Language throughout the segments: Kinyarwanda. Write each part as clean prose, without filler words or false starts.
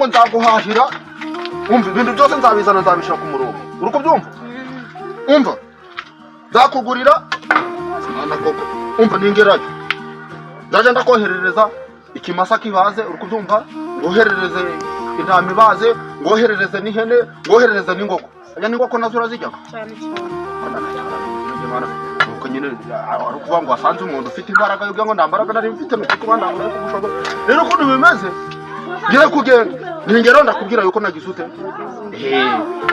nzaguhahira umva ibintu byose nzabizana nzabishira ku murongo uruko byumva umva nzakugurira sana koko umva ningerayo ndaje ndakoherereza ikimasa kibaze uruko byumva ngoherereze intama ibaze ngoherereze n'ihene ngoherereze n'ingoko aya n'ingoko nazo urazijya cyane nuko nyine ari kuvuga ngo asanze umuntu ufite imbaraga yo ngo ndambaraga nari mfite no kuba ndambara ko gushobora rero ko bimeze ngiye kugenda ningero ndakubwira yuko nagisute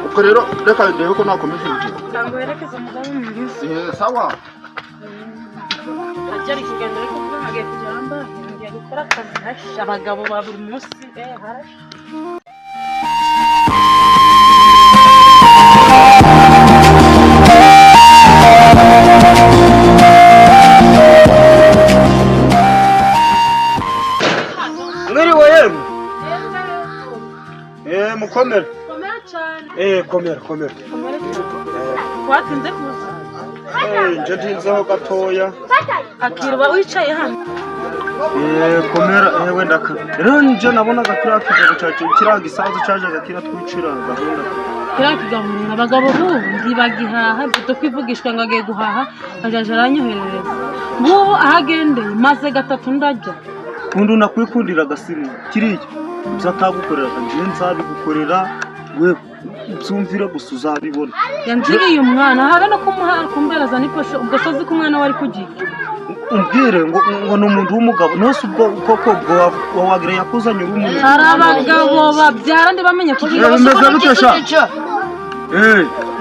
ubwo rero reka ndebe ko nakomeza urugendo ntango yerekeza mugabo mwiza sawa ajya kugenda ariko ngiye kujyamba ngiye gukora akazi hasha abagabo ba buri munsi harasha mukomere cyane komera watinze kuza nje ndinzeho gatoya akirwa wicaye hano komera wenda rero nje nabonaga kiriya kigabo cyacu kiranga isazu cyajaga kiratwicira gahunda kiriya kigaburira abagabo bundi bagihaha mfite kwivugishwa ngo agiye guhaha ajaje aranyoherereza ngubu ahagendeye maze gatatu ndajya undi nakwikundira agasimu kiriya uzatagukorera kandi nzabigukorera we byumvira gusa uzabibona yanjiriye umwana habe no kumuha kumbereza nifashe ubwo sozi ku mwana wari kugiye umbwire ngo ni umuntu w'umugabo nose ubwo koko bwo wagira yakuzanye urumuntu hari abagabo babyara ndi bamenye kugira bimeze bite sha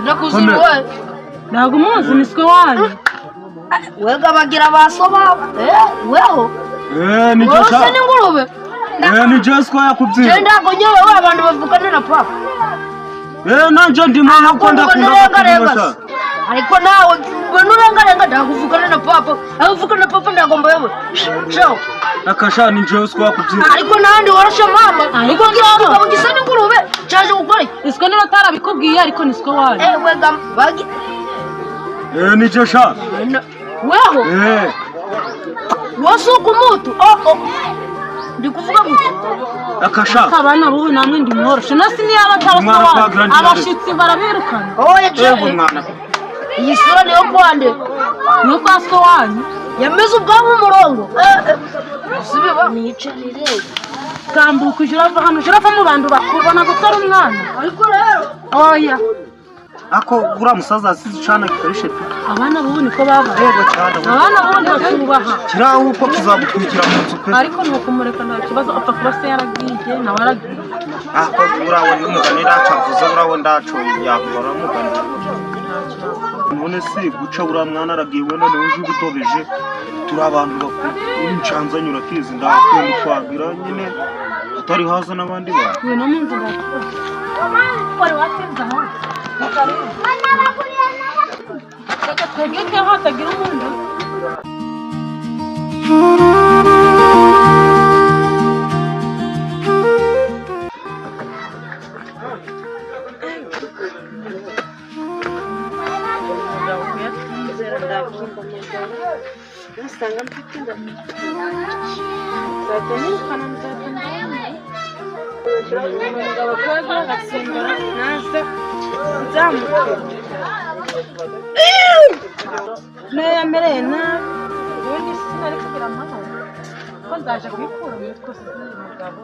ndakuziwe ntabwo umuzi niswe wanyu wega bagira basoba weho ni wose jesha n'ingurube ni jesha yakubwira genda gonyewe abantu bavugana na papa nanje ndimo nuko ndakunda kumusha ariko nawe nurengarenga ndakuvugana na papa avugana na papa ndagomba yewe ciao akasha ni jesha yakubwira ariko nandi warasha mama ariko ngira gisa n'ingurube cyaje gukora niswe n'atarabikubwiye ariko niswe wanyu wega bagi ni jesha weho wasuka umutu ndikuvuga gusa akasha abana bo namwe ndi mworoshe nasi ni abatabasaba abashitsi barabirukana oya yego mwana iyi sura niyo kwande niyo kwaso wanyu yameze ubwabo umurongo sibiba niyicarire tambuka ujurava hano ujurava mu bantu bakubona gutara umwana ariko rero oya ako gura musaza asize cana gikoreshe abana bo niko baba yego cyane abana bo ntibatubaha kiraho uko tuzagukurikira mu nzu pe ariko nuko mureka nta kibazo apfa kuba se yaragiye nawe aragiye ako urawe n'umugani ndacavuze urawe ndaco yakora mugani none si guca ura mwana aragiye wenda ne uje gutobeje turi abantu bakuru inshanzanyura kizi ndakunda kwagira nyine atari haza nabandi bantu we no munzu ndakora wari watenza hano reka twegeke aho hatagira umuntu usanga mfite inda zatanirukana umugabo koga agatsimbara naze nzamuke neyemereye nabi ubundi sinari kugira amahoro ko ndaje kwikura mu mitwe umugabo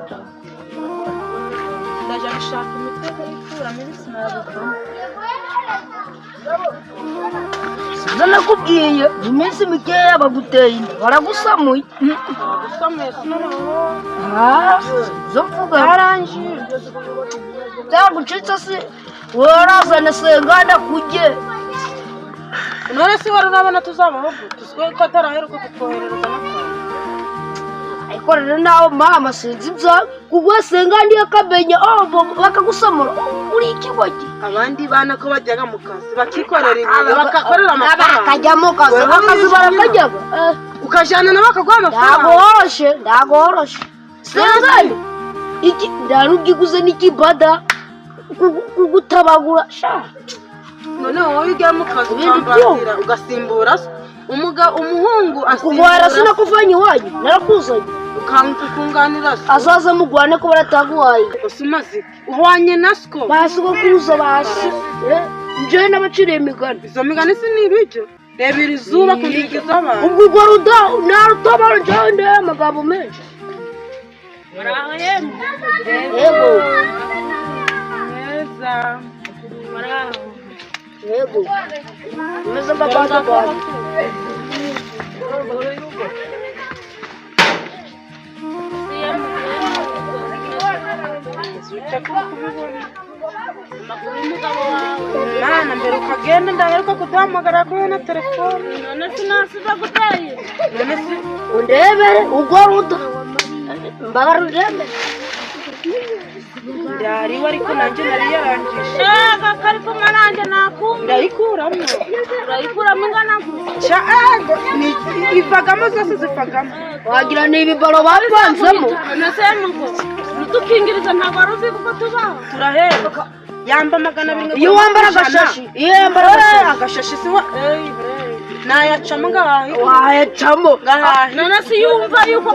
ndaje gushaka imiti yo kuyikura muri sinarabuvamo nakubwiye mu minsi mikeya baguteye inda baragusamuye gusamuye sinoroho zo mvuga yarangiye byagucitse se warazana senganda kujye none si wari urabona tuzabaho tuzwe ko ataraheruka kutwoherereza n'akantu ariko rero nawe mama sinzi ibyawe kuko senganda iyo akamenya bakagusamura uri ikigogi abandi bana ko bajyaga mu kazi bakikorera ibintu bakakorera amafaranga bakajya mu kazi akazi barakajyaga ukajyana nabo bakaguha amafaranga ntago woroshe senganda iki ndarugiguze n'ikibada kugutabagura sha none wowe ugiye mu kazi ukambara ugasimbura umuhungu asimbura kugwara sinakuvanye iwanyu narakuzanye ukunganira so azaza mugwane ko barataguhaye usumaze uhwanye nasiko basukuruza basi njyewe n'abaciriye imigani izo migani si n'ibiryo reba iri zuba kundigiza abantu ubwo urwo ruda narutobara njyewe ndeye amagambo menshi muraho yemwe yego neza muraho yego umeze nk'abandi bantu Mana mbere ukagenda ndaheruka kuduhamagara kuri na telefone none sinasiza guteye none si undebere urwo ruda mbabara undebere ndariwe ariko nanjye nari yarangije kari kumwe nanjye nakumva ndayikuramo urayikuramo ingana gutya ivagamo zose zivagamo wagira ni ibibaro babibanzemo nase nuko dukingiriza ntabwo wari uzi kuko tubaho turahera yamba 200 iyo wambara agashashi iyo yambara agashashi si wa nayacamo ngahahe wayacamo none si yumva yuko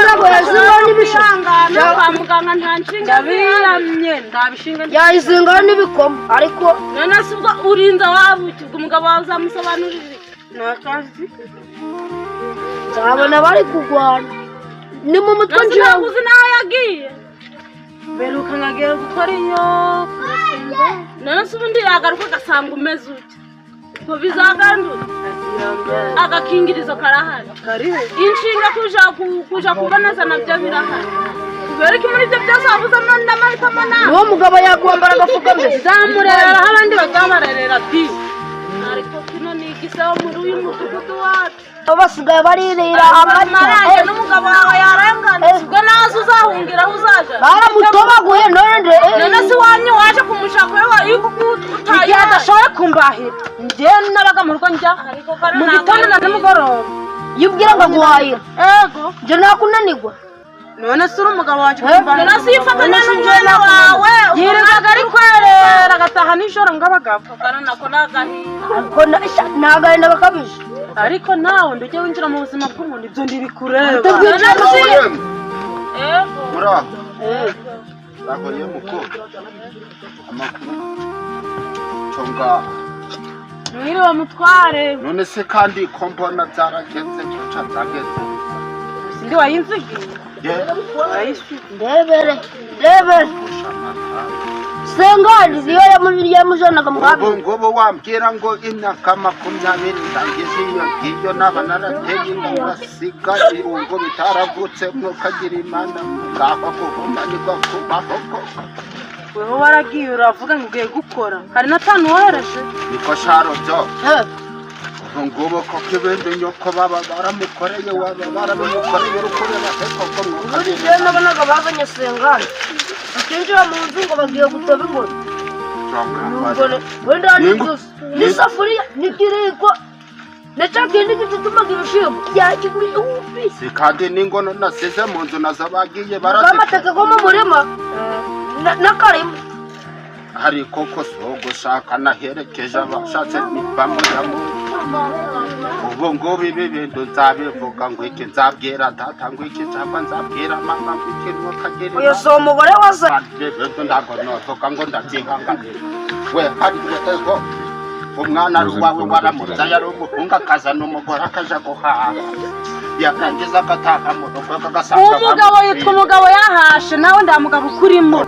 ntabwo yazinga n'ibishanga kwa muganga nta nshinga ndabiramye ndabishinga yayizinga n'ibikoma ariko none si ubwo urinda wabukirwa umugabo wawe uzamusobanurira nakazi nzabona bari kurwana ni mu mutwe njyewe ntabwo uzi naho yagiye beruka nkagera gukora iyo kurusenga none si ubundi yagaruka agasanga umeze utya ko bizagandura agakingirizo karahari inshinga kuja kuboneza nabyo birahari kubera ko muri ibyo byose wabuzamo ndamahitamo nawe uwo mugabo yakwambara agafuka mbese zamurera aho abandi bazabarerera di ariko kino ni igiseho muri uyu mudugudu wacu basigaye baririra amata n'umugabo wawe yarengana ubwo nawe uzahungira aho uzaja baramutobaguye none si wanyu waje kumushaka we yuko utaye adashoboye kumbahira njyewe nabaga mu rugo njya mu gitondo na nimugoroba yibwira ngo aguhahira ego njye nakunanirwa none si uri umugabo wanjye kumbahira none si yifatanya n'umwana wawe yirirwaga ari kwerera agataha nijoro ng'abagabo nako nagahinda nagahinda gakabije ariko nawe ndujye winjira mu buzima bw'umuntu ibyo ndibikureba muraho bahoye muko amakuru conga mwiriwe mutware none se kandi ko mbona byaragenze cyangwa byageze sindi wayinzigiye ndebere sengani niyo yamujanaga mu habi ngobo wambwira ngo imyaka 20 ndangize iyo ngiyo naba narateye indasiga irungo bitaravutse mwokagira imana ngaho kuvumanirwa kubaho weho waragiye uravuga ngo ugiye gukora hari natanu wohereje niko sharo byo ngobo ko kibende nyoko baba baramukoreye waba baramukoreye rukorera heko ko ubundi rero nabonaga bazanye sengani akinjira mu nzu ngo bagiye gutoba ingoro wenda n'isafuriya n'ikiriko ndetse kindi gitutumaga ibishimbo yakiguriye ubisi kandi n'ingono nasize mu nzu nazo bagiye amateke ko mu murima n'akarima hari koko so gushaka naherekeje abashatse bamujyamo ubu ngo bibe bintu nzabivuga ngo iki nzabwira data ngo iki cyangwa nzabwira mama ngo iki ntukagere uyu si umugore wase ntabwo notoka ngo ndabyihanganira we hari ego umwana wawe waramutse yari umuhungu akazana umugore akaja guhaha yakangiza agataha mu rugo agasanga umugabo yitwa umugabo yahashe nawe nda mugabo ukurimo